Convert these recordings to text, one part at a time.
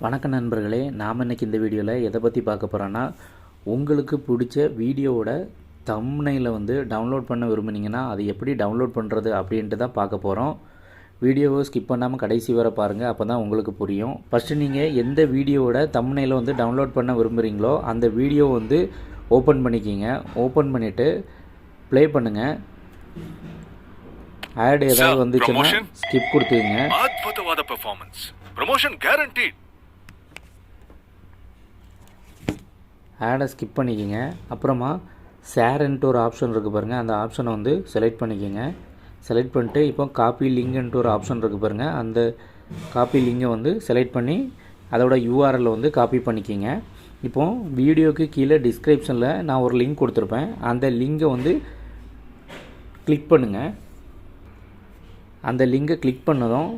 வணக்கம் நண்பர்களே, நாம் இன்றைக்கி இந்த வீடியோவில் எதை பற்றி பார்க்க போகிறோன்னா, உங்களுக்கு பிடிச்ச வீடியோவோட தம்ப்நெயிலை வந்து டவுன்லோட் பண்ண விரும்புனீங்கன்னா அது எப்படி டவுன்லோட் பண்ணுறது அப்படின்ட்டு தான் பார்க்க போகிறோம். வீடியோவை ஸ்கிப் பண்ணாமல் கடைசி வரை பாருங்கள், அப்போ தான் உங்களுக்கு புரியும். ஃபஸ்ட்டு நீங்கள் எந்த வீடியோவோட தம்ப்நெயிலை வந்து டவுன்லோட் பண்ண விரும்புகிறீங்களோ அந்த வீடியோ வந்து ஓப்பன் பண்ணிக்கிங்க. ஓப்பன் பண்ணிவிட்டு ப்ளே பண்ணுங்கள். ஆட் ஏதாவது வந்துச்சுன்னா ஸ்கிப் கொடுத்துங்க. அற்புதமான பெர்ஃபார்மன்ஸ், ப்ரமோஷன் கேரண்டீட். ஆடை ஸ்கிப் பண்ணிக்கிங்க. அப்புறமா ஷேர்ன்ட்டு ஒரு ஆப்ஷன் இருக்குது பாருங்கள், அந்த ஆப்ஷனை வந்து செலக்ட் பண்ணிக்கிங்க. செலக்ட் பண்ணிட்டு இப்போ காப்பி லிங்க்ன்ட்டு ஒரு ஆப்ஷன் இருக்குது பாருங்கள், அந்த காப்பி லிங்கை வந்து செலக்ட் பண்ணி அதோட யூஆர்எல் வந்து காப்பி பண்ணிக்கிங்க. இப்போது வீடியோக்கு கீழே டிஸ்கிரிப்ஷனில் நான் ஒரு லிங்க் கொடுத்துருப்பேன், அந்த லிங்கை வந்து கிளிக் பண்ணுங்கள். அந்த லிங்கை கிளிக் பண்ணதும்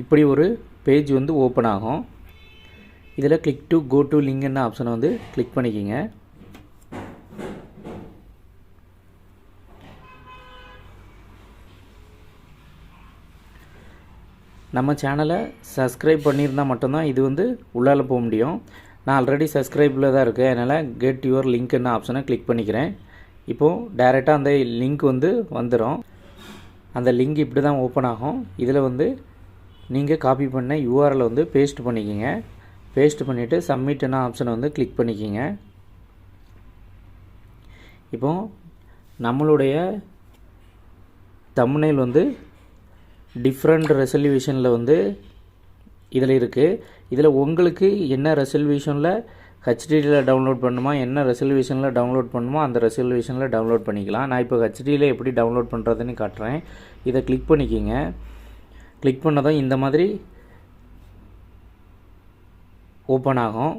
இப்படி ஒரு பேஜ் வந்து ஓப்பன் ஆகும். இதில் கிளிக் டு கோ டு லிங்க்னு ஆப்ஷனை வந்து கிளிக் பண்ணிக்கிங்க. நம்ம சேனலை சப்ஸ்கிரைப் பண்ணியிருந்தால் மட்டும்தான் இது வந்து உள்ளால போக முடியும். நான் ஆல்ரெடி சப்ஸ்கிரைபில் தான் இருக்கேன், அதனால் கெட் யுவர் லிங்க்னு ஆப்ஷனை கிளிக் பண்ணிக்கிறேன். இப்போது டைரெக்டாக அந்த லிங்க் வந்து வந்துடும். அந்த லிங்க் இப்படி தான் ஓப்பன் ஆகும். இதில் வந்து நீங்கள் காப்பி பண்ண யூஆர்எல் வந்து பேஸ்ட் பண்ணிக்கிங்க. பேஸ்ட் பண்ணிவிட்டு சப்மிட்னு ஆப்ஷனை வந்து கிளிக் பண்ணிக்கிங்க. இப்போது நம்மளுடைய தம்ப்நெயில் வந்து டிஃப்ரெண்ட் ரெசல்யூஷனில் வந்து இதில் இருக்குது. இதில் உங்களுக்கு என்ன ரெசல்யூஷனில் ஹெச்டியில் டவுன்லோட் பண்ணுமா, என்ன ரெசல்யூஷனில் டவுன்லோட் பண்ணுமோ அந்த ரெசல்யூஷனில் டவுன்லோட் பண்ணிக்கலாம். நான் இப்போ ஹெச்டியில் எப்படி டவுன்லோட் பண்ணுறதுன்னு காட்டுறேன். இதை கிளிக் பண்ணிக்கிங்க. கிளிக் பண்ணதும் இந்த மாதிரி ஓப்பன் ஆகும்.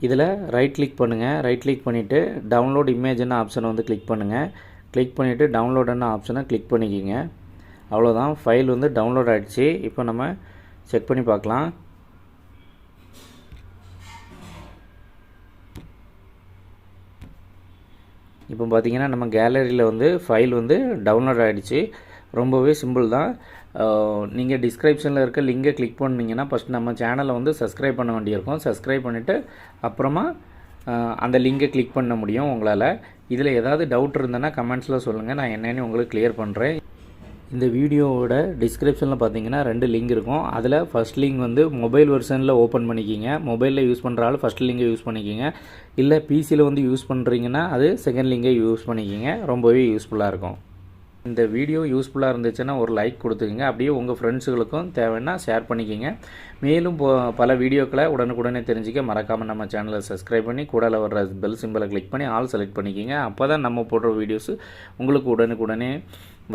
இதில் ரைட் கிளிக் பண்ணுங்கள். ரைட் கிளிக் பண்ணிவிட்டு டவுன்லோட் இமேஜ்னு ஆப்ஷனை வந்து கிளிக் பண்ணுங்கள். கிளிக் பண்ணிவிட்டு டவுன்லோடுன்னு ஆப்ஷனை கிளிக் பண்ணிக்கிங்க. அவ்வளோதான், ஃபைல் வந்து டவுன்லோட் ஆகிடுச்சு. இப்போ நம்ம செக் பண்ணி பார்க்கலாம். இப்போ பார்த்திங்கன்னா நம்ம கேலரியில் வந்து ஃபைல் வந்து டவுன்லோட் ஆகிடுச்சு. ரொம்பவே சிம்பிள் தான். நீங்கள் டிஸ்கிரிப்ஷனில் இருக்க லிங்கை கிளிக் பண்ணிங்கன்னா ஃபஸ்ட் நம்ம சேனலை வந்து சப்ஸ்கிரைப் பண்ண வேண்டியிருக்கும். சப்ஸ்கிரைப் பண்ணிவிட்டு அப்புறமா அந்த லிங்கை கிளிக் பண்ண முடியும் உங்களால். இதில் ஏதாவது டவுட் இருந்ததுன்னா கமெண்ட்ஸில் சொல்லுங்கள், நான் என்னென்னு உங்களுக்கு கிளியர் பண்ணுறேன். இந்த வீடியோவோட டிஸ்கிரிப்ஷனில் பார்த்தீங்கன்னா 2 லிங்க் இருக்கும். அதில் ஃபஸ்ட் லிங்க் வந்து மொபைல் வெர்ஷனில் ஓப்பன் பண்ணிக்கிங்க. மொபைலில் யூஸ் பண்ணுறாலும் ஃபஸ்ட் லிங்கை யூஸ் பண்ணிக்கிங்க. இல்லை பிசியில் வந்து யூஸ் பண்ணுறீங்கன்னா அது செகண்ட் லிங்கை யூஸ் பண்ணிக்கிங்க. ரொம்பவே யூஸ்ஃபுல்லாக இருக்கும். இந்த வீடியோ யூஸ்ஃபுல்லாக இருந்துச்சுன்னா ஒரு லைக் கொடுத்துக்கிங்க. அப்படியே உங்கள் ஃப்ரெண்ட்ஸுகளுக்கும் தேவைன்னா ஷேர் பண்ணிக்கிங்க. மேலும் பல வீடியோக்களை உடனுக்குடனே தெரிஞ்சிக்க மறக்காமல் நம்ம சேனலை சப்ஸ்கிரைப் பண்ணி கூடல வர்ற பெல் சிம்பிளை கிளிக் பண்ணி ஆல் செலக்ட் பண்ணிக்கிங்க. அப்போ தான் நம்ம போடுற வீடியோஸு உங்களுக்கு உடனுக்குடனே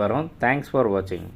வரும். தேங்க்ஸ் ஃபார் வாட்சிங்.